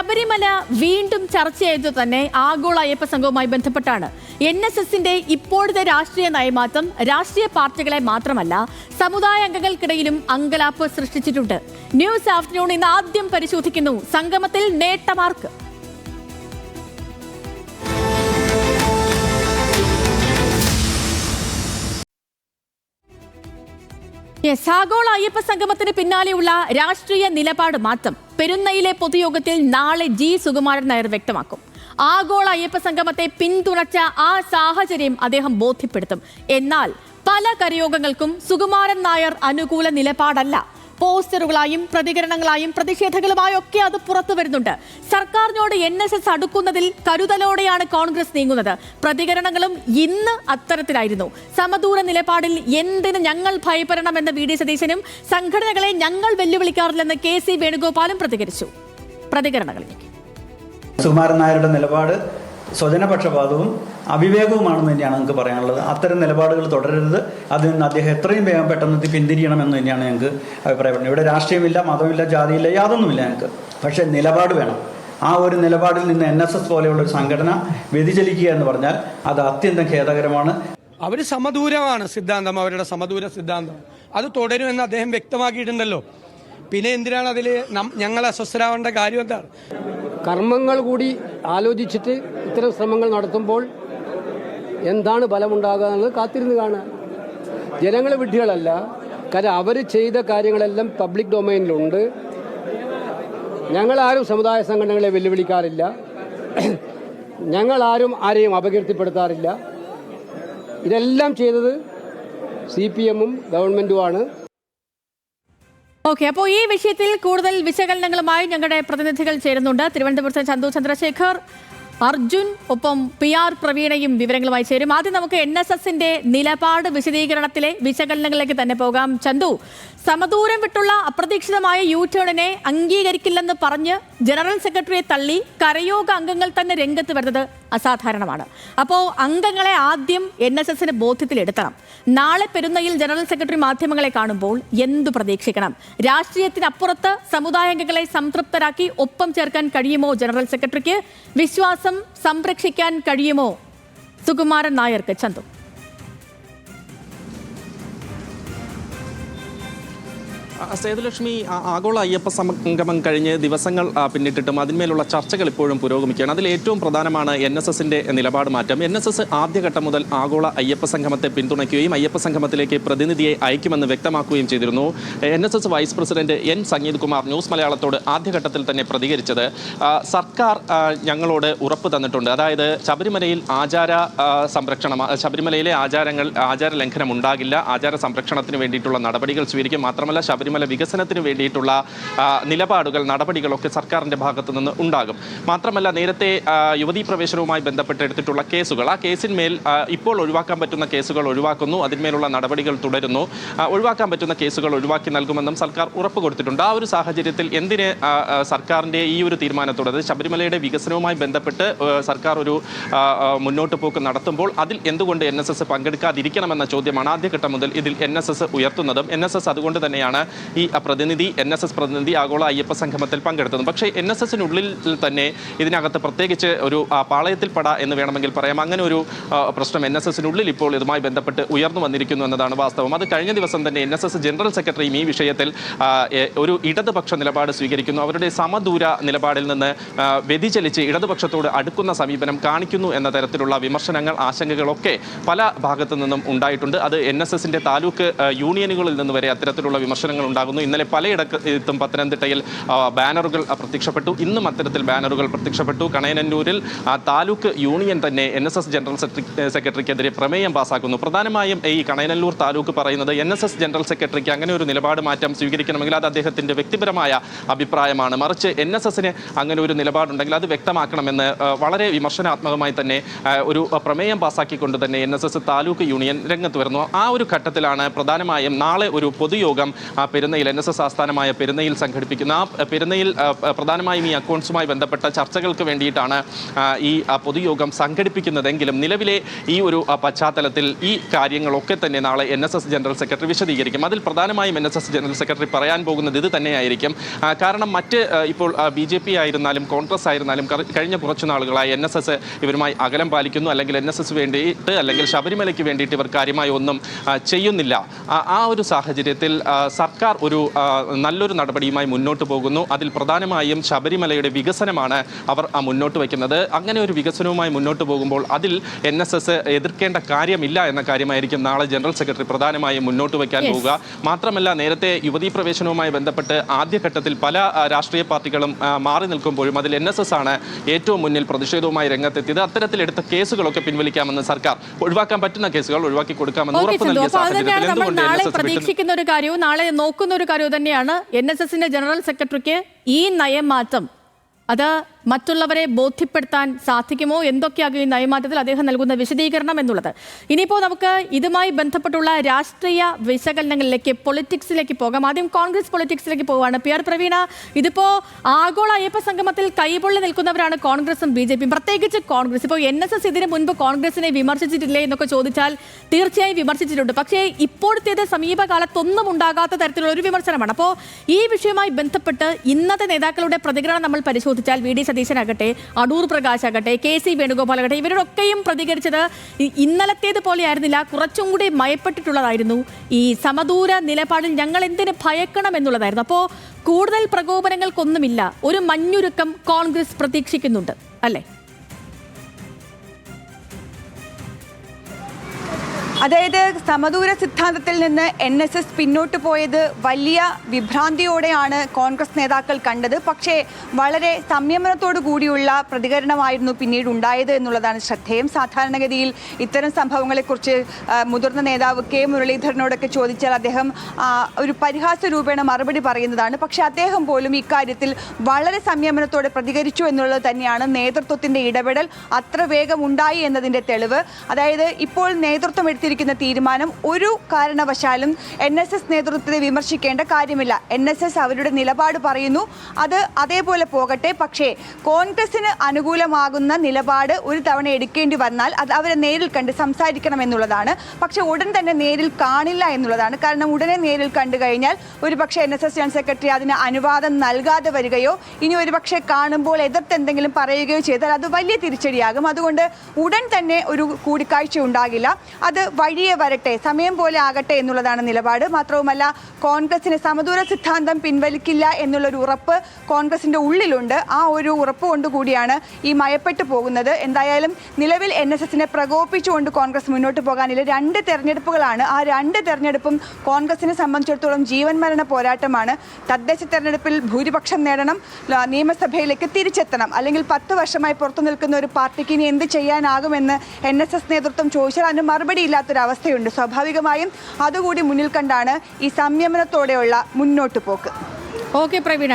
ശബരിമല വീണ്ടും ചർച്ചയായത് തന്നെ ആഗോള അയ്യപ്പ സംഘവുമായി ബന്ധപ്പെട്ടാണ്. NSSന്റെ ഇപ്പോഴത്തെ രാഷ്ട്രീയ നയമാറ്റം രാഷ്ട്രീയ പാർട്ടികളെ മാത്രമല്ല സമുദായ അംഗങ്ങൾക്കിടയിലും അങ്കലാപ്പ് സൃഷ്ടിച്ചിട്ടുണ്ട്. ന്യൂസ് ആഫ്റ്റർനൂൺ ഇന്ന് ആദ്യം പരിശോധിക്കുന്നു സംഗമത്തിൽ നേട്ടമാർക്ക്. ആഗോള അയ്യപ്പ സംഗമത്തിന് പിന്നാലെയുള്ള രാഷ്ട്രീയ നിലപാട് മാറ്റം പെരുന്നയിലെ പൊതുയോഗത്തിൽ നാളെ G. സുകുമാരൻ നായർ വ്യക്തമാക്കും. ആഗോള അയ്യപ്പ സംഗമത്തെ പിന്തുണച്ച ആ സാഹചര്യം അദ്ദേഹം ബോധ്യപ്പെടുത്തും. എന്നാൽ പല കരയോഗങ്ങൾക്കും സുകുമാരൻ നായർ അനുകൂല നിലപാടല്ല. പോസ്റ്ററുകളായും പ്രതികരണങ്ങളായും പ്രതിഷേധങ്ങളുമായും ഒക്കെ അത് പുറത്തു വരുന്നുണ്ട്. സർക്കാരിനോട് NSS അടുക്കുന്നതിൽ കരുതലോടെയാണ് കോൺഗ്രസ് നീങ്ങുന്നത്. പ്രതികരണങ്ങളും ഇന്ന് അത്തരത്തിലായിരുന്നു. സമദൂര നിലപാടിൽ എന്തിന് ഞങ്ങൾ ഭയപ്പെടണമെന്ന് VD സതീശനും സംഘടനകളെ ഞങ്ങൾ വെല്ലുവിളിക്കാറില്ലെന്ന് KC വേണുഗോപാലും പ്രതികരിച്ചു. പ്രതികരണങ്ങളിലേക്ക് സുകുമാരൻ നായരുടെ നിലപാട് സ്വജനപക്ഷപാതവും അവിവേകവുമാണെന്ന് തന്നെയാണ് ഞങ്ങൾക്ക് പറയാനുള്ളത്. അത്തരം നിലപാടുകൾ തുടരരുത്. അതിൽ നിന്ന് അദ്ദേഹം എത്രയും വേഗം പെട്ടെന്ന് പിന്തിരിയണമെന്ന് തന്നെയാണ് ഞങ്ങൾക്ക് അഭിപ്രായപ്പെടുന്നത്. ഇവിടെ രാഷ്ട്രീയമില്ല, മതമില്ല, ജാതിയില്ല, യാതൊന്നുമില്ല ഞങ്ങൾക്ക്. പക്ഷേ നിലപാട് വേണം. ആ ഒരു നിലപാടിൽ നിന്ന് NSS പോലെയുള്ള ഒരു സംഘടന വ്യതിചലിക്കുക എന്ന് പറഞ്ഞാൽ അത് അത്യന്തം ഖേദകരമാണ്. അവർ സമദൂരമാണ് സിദ്ധാന്തം, അവരുടെ സമദൂര സിദ്ധാന്തം അത് തുടരുമെന്ന് അദ്ദേഹം വ്യക്തമാക്കിയിട്ടുണ്ടല്ലോ. പിന്നെ എന്തിനാണ് അതിൽ ഞങ്ങൾ അസ്വസ്ഥരാവേണ്ട കാര്യം? എന്താണ്? കർമ്മങ്ങൾ കൂടി ആലോചിച്ചിട്ട് ഇത്തരം ശ്രമങ്ങൾ നടത്തുമ്പോൾ എന്താണ് ഫലമുണ്ടാകുക എന്നുള്ളത് കാത്തിരുന്ന് കാണുക. ജനങ്ങൾ വിഡ്ഢികളല്ല. കാരണം അവർ ചെയ്ത കാര്യങ്ങളെല്ലാം പബ്ലിക് ഡൊമൈനിലുണ്ട്. ഞങ്ങളാരും സമുദായ സംഘടനകളെ വെല്ലുവിളിക്കാറില്ല. ഞങ്ങളാരും ആരെയും അപകീർത്തിപ്പെടുത്താറില്ല. ഇതെല്ലാം ചെയ്തത് CPM-ഉം ഗവൺമെൻറ്റുമാണ്. ഓക്കെ, അപ്പോൾ ഈ വിഷയത്തിൽ കൂടുതൽ വിശകലനങ്ങളുമായി ഞങ്ങളുടെ പ്രതിനിധികൾ ചേരുന്നുണ്ട്. തിരുവനന്തപുരത്ത് ചന്തു ചന്ദ്രശേഖർ, അർജുൻ, ഒപ്പം PR പ്രവീണയും വിവരങ്ങളുമായി ചേരും. ആദ്യം നമുക്ക് NSSന്റെ നിലപാട് വിശദീകരണത്തിലെ വിശകലനങ്ങളിലേക്ക് തന്നെ പോകാം. ചന്തു, സമദൂരം വിട്ടുള്ള അപ്രതീക്ഷിതമായ U-ടേണിനെ അംഗീകരിക്കില്ലെന്ന് പറഞ്ഞ് ജനറൽ സെക്രട്ടറിയെ തള്ളി കരയോഗ അംഗങ്ങൾ തന്നെ രംഗത്ത് വരുന്നത് അസാധാരണമാണ്. അപ്പോൾ അംഗങ്ങളെ ആദ്യം NSSന് ബോധ്യത്തിലെടുത്തണം. നാളെ പെരുന്നയിൽ ജനറൽ സെക്രട്ടറി മാധ്യമങ്ങളെ കാണുമ്പോൾ എന്തു പ്രതീക്ഷിക്കണം? രാഷ്ട്രീയത്തിനപ്പുറത്ത് സമുദായാംഗങ്ങളെ സംതൃപ്തരാക്കി ഒപ്പം ചേർക്കാൻ കഴിയുമോ ജനറൽ സെക്രട്ടറിക്ക്? വിശ്വാസം സംരക്ഷിക്കാൻ കഴിയുമോ സുകുമാരൻ നായർക്ക്? ചന്തു, സേതുലക്ഷ്മി, ആഗോള അയ്യപ്പ സംഗമം കഴിഞ്ഞ് ദിവസങ്ങൾ പിന്നിട്ടിട്ടും അതിന്മേലുള്ള ചർച്ചകൾ ഇപ്പോഴും പുരോഗമിക്കുകയാണ്. അതിൽ ഏറ്റവും പ്രധാനമാണ് NSSന്റെ നിലപാട് മാറ്റം. NSS ആദ്യഘട്ടം മുതൽ ആഗോള അയ്യപ്പ സംഗമത്തെ പിന്തുണയ്ക്കുകയും അയ്യപ്പ സംഗമത്തിലേക്ക് പ്രതിനിധിയെ അയക്കുമെന്ന് വ്യക്തമാക്കുകയും ചെയ്തിരുന്നു. NSS vice president N. Sangeeth Kumar news മലയാളത്തോട് ആദ്യഘട്ടത്തിൽ തന്നെ പ്രതികരിച്ചത്, സർക്കാർ ഞങ്ങളോട് ഉറപ്പ് തന്നിട്ടുണ്ട്. അതായത് ശബരിമലയിൽ ശബരിമലയിലെ ആചാര ലംഘനം ഉണ്ടാകില്ല, ആചാര സംരക്ഷണത്തിന് വേണ്ടിയിട്ടുള്ള നടപടികൾ സ്വീകരിക്കും. മാത്രമല്ല ശബരിമല വികസനത്തിന് വേണ്ടിയിട്ടുള്ള നിലപാടുകൾ, നടപടികളൊക്കെ സർക്കാരിൻ്റെ ഭാഗത്തു നിന്ന് ഉണ്ടാകും. മാത്രമല്ല നേരത്തെ യുവതീ പ്രവേശനവുമായി ബന്ധപ്പെട്ട് എടുത്തിട്ടുള്ള കേസുകൾ, ആ കേസിന്മേൽ ഇപ്പോൾ ഒഴിവാക്കാൻ പറ്റുന്ന കേസുകൾ ഒഴിവാക്കുന്നു, അതിന്മേലുള്ള നടപടികൾ തുടരുന്നു. ഒഴിവാക്കാൻ പറ്റുന്ന കേസുകൾ ഒഴിവാക്കി നൽകുമെന്നും സർക്കാർ ഉറപ്പ് കൊടുത്തിട്ടുണ്ട്. ആ ഒരു സാഹചര്യത്തിൽ എന്തിന് സർക്കാരിൻ്റെ ഈ ഒരു തീരുമാനത്തോട്, അതായത് ശബരിമലയുടെ വികസനവുമായി ബന്ധപ്പെട്ട് സർക്കാർ ഒരു മുന്നോട്ട് പോക്ക് നടത്തുമ്പോൾ അതിൽ എന്തുകൊണ്ട് NSS പങ്കെടുക്കാതിരിക്കണമെന്ന ചോദ്യമാണ് ആദ്യഘട്ടം മുതൽ ഇതിൽ NSS ഉയർത്തുന്നതും. NSS അതുകൊണ്ട് തന്നെയാണ് ഈ NSS പ്രതിനിധി ആഗോള അയ്യപ്പ സംഗമത്തിൽ പങ്കെടുത്തത്. പക്ഷേ NSSനുള്ളിൽ തന്നെ ഇതിനകത്ത് പ്രത്യേകിച്ച് ഒരു പാളയത്തിൽപ്പെട എന്ന് വേണമെങ്കിൽ പറയാം, അങ്ങനെ ഒരു പ്രശ്നം NSSനുള്ളിൽ ഇപ്പോൾ ഇതുമായി ബന്ധപ്പെട്ട് ഉയർന്നു വന്നിരിക്കുന്നു എന്നതാണ് വാസ്തവം. അത് കഴിഞ്ഞ ദിവസം തന്നെ NSS ജനറൽ സെക്രട്ടറിയും ഈ വിഷയത്തിൽ ഒരു ഇടതുപക്ഷ നിലപാട് സ്വീകരിക്കുന്നു. അവരുടെ സമദൂര നിലപാടിൽ നിന്ന് വ്യതിചലിച്ച് ഇടതുപക്ഷത്തോട് അടുക്കുന്ന സമീപനം കാണിക്കുന്നു എന്ന തരത്തിലുള്ള വിമർശനങ്ങൾ, ആശങ്കകളൊക്കെ പല ഭാഗത്തു നിന്നും ഉണ്ടായിട്ടുണ്ട്. അത് NSSന്റെ താലൂക്ക് യൂണിയനുകളിൽ നിന്ന് വരെ അത്തരത്തിലുള്ള വിമർശനങ്ങൾ ഉണ്ടാകുന്നു. ഇന്നലെ പലയിടത്തും പത്തനംതിട്ടയിൽ ബാനറുകൾ പ്രത്യക്ഷപ്പെട്ടു. ഇന്നും അത്തരത്തിൽ ബാനറുകൾ പ്രത്യക്ഷപ്പെട്ടു. കണയന്നൂരിൽ താലൂക്ക് യൂണിയൻ തന്നെ NSS ജനറൽ സെക്രട്ടറിക്കെതിരെ പ്രമേയം പാസാക്കുന്നു. പ്രധാനമായും ഈ കണയന്നൂർ താലൂക്ക് പറയുന്നത് NSS ജനറൽ സെക്രട്ടറിക്ക് അങ്ങനെ ഒരു നിലപാട് മാറ്റം സ്വീകരിക്കണമെങ്കിൽ അത് അദ്ദേഹത്തിൻ്റെ വ്യക്തിപരമായ അഭിപ്രായമാണ്. മറിച്ച് NSSന് അങ്ങനെ ഒരു നിലപാടുണ്ടെങ്കിൽ അത് വ്യക്തമാക്കണമെന്ന് വളരെ വിമർശനാത്മകമായി തന്നെ ഒരു പ്രമേയം പാസാക്കിക്കൊണ്ട് തന്നെ NSS താലൂക്ക് യൂണിയൻ രംഗത്ത് വരുന്നു. ആ ഒരു ഘട്ടത്തിലാണ് പ്രധാനമായും നാളെ ഒരു പൊതുയോഗം പെരുന്നയിൽ NSS ആസ്ഥാനമായ പെരുന്നയിൽ സംഘടിപ്പിക്കുന്ന ആ പെരുന്നയിൽ പ്രധാനമായും ഈ അക്കൗണ്ട്സുമായി ബന്ധപ്പെട്ട ചർച്ചകൾക്ക് വേണ്ടിയിട്ടാണ് ഈ പൊതുയോഗം സംഘടിപ്പിക്കുന്നതെങ്കിലും നിലവിലെ ഈ ഒരു പശ്ചാത്തലത്തിൽ ഈ കാര്യങ്ങളൊക്കെ തന്നെ നാളെ NSS ജനറൽ സെക്രട്ടറി വിശദീകരിക്കും. അതിൽ പ്രധാനമായും NSS ജനറൽ സെക്രട്ടറി പറയാൻ പോകുന്നത് ഇത് തന്നെയായിരിക്കും. കാരണം മറ്റ് ഇപ്പോൾ BJP ആയിരുന്നാലും കോൺഗ്രസ് ആയിരുന്നാലും കഴിഞ്ഞ കുറച്ചു നാളുകളായി NSS ഇവരുമായി അകലം പാലിക്കുന്നു, അല്ലെങ്കിൽ NSS വേണ്ടിയിട്ട് അല്ലെങ്കിൽ ശബരിമലയ്ക്ക് വേണ്ടിയിട്ട് ഇവർ കാര്യമായി ഒന്നും ചെയ്യുന്നില്ല. ആ ഒരു സാഹചര്യത്തിൽ സർക്കാർ ഒരു നല്ലൊരു നടപടിയുമായി മുന്നോട്ട് പോകുന്നു. അതിൽ പ്രധാനമായും ശബരിമലയുടെ വികസനമാണ് അവർ മുന്നോട്ട് വയ്ക്കുന്നത്. അങ്ങനെ ഒരു വികസനവുമായി മുന്നോട്ട് പോകുമ്പോൾ അതിൽ NSS എതിർക്കേണ്ട കാര്യമില്ല എന്ന കാര്യമായിരിക്കും നാളെ ജനറൽ സെക്രട്ടറി പ്രധാനമായും മുന്നോട്ട് വയ്ക്കാൻ പോവുക. മാത്രമല്ല, നേരത്തെ യുവതീ പ്രവേശനവുമായി ബന്ധപ്പെട്ട് ആദ്യഘട്ടത്തിൽ പല രാഷ്ട്രീയ പാർട്ടികളും മാറി നിൽക്കുമ്പോഴും അതിൽ NSS ആണ് ഏറ്റവും മുന്നിൽ പ്രതിഷേധവുമായി രംഗത്തെത്തിയത്. അത്തരത്തിൽ എടുത്ത കേസുകളൊക്കെ പിൻവലിക്കാമെന്ന് സർക്കാർ, ഒഴിവാക്കാൻ പറ്റുന്ന കേസുകൾ ഒഴിവാക്കി കൊടുക്കാമെന്ന് ഉറപ്പ് നൽകിയ സാഹചര്യത്തിൽ എന്തുകൊണ്ട് നാളെ പ്രതീക്ഷിക്കുന്ന ഒരു കാര്യവും നാളെ നോക്കുന്ന ഒരു കാര്യവും തന്നെയാണ് NSSന്റെ ജനറൽ സെക്രട്ടറിക്ക് ഈ നയം മാറ്റം അത് മറ്റുള്ളവരെ ബോധ്യപ്പെടുത്താൻ സാധിക്കുമോ, എന്തൊക്കെയാകും ഈ നയമാറ്റത്തിൽ അദ്ദേഹം നൽകുന്ന വിശദീകരണം എന്നുള്ളത്. ഇനിയിപ്പോൾ നമുക്ക് ഇതുമായി ബന്ധപ്പെട്ടുള്ള രാഷ്ട്രീയ വിശകലനങ്ങളിലേക്ക്, പൊളിറ്റിക്സിലേക്ക് പോകാം. ആദ്യം കോൺഗ്രസ് പൊളിറ്റിക്സിലേക്ക് പോവുകയാണ്. PR പ്രവീണ, ഇതിപ്പോൾ ആഗോള അയ്യപ്പ സംഗമത്തിൽ കൈപൊള്ളി നിൽക്കുന്നവരാണ് കോൺഗ്രസും BJPയും, പ്രത്യേകിച്ച് കോൺഗ്രസ്. ഇപ്പോൾ NSS ഇതിനു മുൻപ് കോൺഗ്രസിനെ വിമർശിച്ചിട്ടില്ലേ എന്നൊക്കെ ചോദിച്ചാൽ തീർച്ചയായും വിമർശിച്ചിട്ടുണ്ട്. പക്ഷേ ഇപ്പോഴത്തേത് സമീപകാലത്തൊന്നും ഉണ്ടാകാത്ത തരത്തിലുള്ള ഒരു വിമർശനമാണ്. അപ്പോൾ ഈ വിഷയവുമായി ബന്ധപ്പെട്ട് ഇന്നത്തെ നേതാക്കളുടെ പ്രതികരണം നമ്മൾ പരിശോധിച്ചാൽ VD സതീശനാകട്ടെ, അടൂർ പ്രകാശ് ആകട്ടെ, KC വേണുഗോപാൽ ആകട്ടെ, ഇവരോടൊക്കെയും പ്രതികരിച്ചത് ഇന്നലത്തേത് പോലെയായിരുന്നില്ല, കുറച്ചും കൂടി മയപ്പെട്ടിട്ടുള്ളതായിരുന്നു. ഈ സമദൂര നിലപാടിൽ ഞങ്ങൾ എന്തിന് ഭയക്കണം എന്നുള്ളതായിരുന്നു. അപ്പോൾ കൂടുതൽ പ്രകോപനങ്ങൾക്കൊന്നുമില്ല, ഒരു മഞ്ഞുരുക്കം കോൺഗ്രസ് പ്രതീക്ഷിക്കുന്നുണ്ട് അല്ലേ? അതായത് സമദൂര സിദ്ധാന്തത്തിൽ നിന്ന് NSS പിന്നോട്ട് പോയത് വലിയ വിഭ്രാന്തിയോടെയാണ് കോൺഗ്രസ് നേതാക്കൾ കണ്ടത്. പക്ഷേ വളരെ സംയമനത്തോടു കൂടിയുള്ള പ്രതികരണമായിരുന്നു പിന്നീട് ഉണ്ടായത് എന്നുള്ളതാണ് ശ്രദ്ധേയം. സാധാരണഗതിയിൽ ഇത്തരം സംഭവങ്ങളെക്കുറിച്ച് മുതിർന്ന നേതാവ് K മുരളീധരനോടൊക്കെ ചോദിച്ചാൽ അദ്ദേഹം ഒരു പരിഹാസ രൂപേണ മറുപടി പറയുന്നതാണ്. പക്ഷേ അദ്ദേഹം പോലും ഇക്കാര്യത്തിൽ വളരെ സംയമനത്തോടെ പ്രതികരിച്ചു എന്നുള്ളത് തന്നെയാണ് നേതൃത്വത്തിൻ്റെ ഇടപെടൽ അത്ര വേഗം ഉണ്ടായി എന്നതിൻ്റെ തെളിവ്. അതായത് ഇപ്പോൾ നേതൃത്വം എടുത്തിരിക്കുന്ന തീരുമാനം ഒരു കാരണവശാലും NSS നേതൃത്വത്തെ വിമർശിക്കേണ്ട കാര്യമില്ല. NSS അവരുടെ നിലപാട് പറയുന്നു, അത് അതേപോലെ പോകട്ടെ. പക്ഷേ കോൺഗ്രസിന് അനുകൂലമാകുന്ന നിലപാട് ഒരു തവണ എടുക്കേണ്ടി വന്നാൽ അത് അവരെ നേരിൽ കണ്ട് സംസാരിക്കണം എന്നുള്ളതാണ്. പക്ഷേ ഉടൻ തന്നെ നേരിൽ കാണില്ല എന്നുള്ളതാണ്. കാരണം ഉടനെ നേരിൽ കണ്ടു കഴിഞ്ഞാൽ ഒരുപക്ഷെ NSS ജനറൽ സെക്രട്ടറി അതിന് അനുവാദം നൽകാതെ വരികയോ ഇനി ഒരുപക്ഷെ കാണുമ്പോൾ എതിർത്ത് എന്തെങ്കിലും പറയുകയോ ചെയ്താൽ അത് വലിയ തിരിച്ചടിയാകും. അതുകൊണ്ട് ഉടൻ തന്നെ ഒരു കൂടിക്കാഴ്ച ഉണ്ടാകില്ല. അത് വഴിയെ വരട്ടെ, സമയം പോലെ ആകട്ടെ എന്നുള്ളതാണ് നിലപാട്. മാത്രവുമല്ല, കോൺഗ്രസിന് സമദൂര സിദ്ധാന്തം പിൻവലിക്കില്ല എന്നുള്ളൊരു ഉറപ്പ് കോൺഗ്രസിൻ്റെ ഉള്ളിലുണ്ട്. ആ ഒരു ഉറപ്പ് കൊണ്ടുകൂടിയാണ് ഈ മയപ്പെട്ടു പോകുന്നത്. എന്തായാലും നിലവിൽ NSSനെ പ്രകോപിച്ചുകൊണ്ട് കോൺഗ്രസ് മുന്നോട്ട് പോകാനില്ല. 2 തെരഞ്ഞെടുപ്പുകളാണ്. ആ 2 തെരഞ്ഞെടുപ്പും കോൺഗ്രസിനെ സംബന്ധിച്ചിടത്തോളം ജീവൻ മരണ പോരാട്ടമാണ്. തദ്ദേശ തെരഞ്ഞെടുപ്പിൽ ഭൂരിപക്ഷം നേടണം, നിയമസഭയിലേക്ക് തിരിച്ചെത്തണം. അല്ലെങ്കിൽ 10 വർഷമായി പുറത്തു നിൽക്കുന്ന ഒരു പാർട്ടിക്ക് ഇനി എന്ത് ചെയ്യാനാകുമെന്ന് NSS നേതൃത്വം ചോദിച്ചാൽ അതിന് മറുപടി ഇല്ലാത്തൊരവസ്ഥയുണ്ട്. സ്വാഭാവികമായും അതുകൂടി മുന്നിൽ കണ്ടാണ് ഈ സംയമനത്തോടെയുള്ള മുന്നോട്ട് പോക്ക്. ഓക്കെ പ്രവീണ.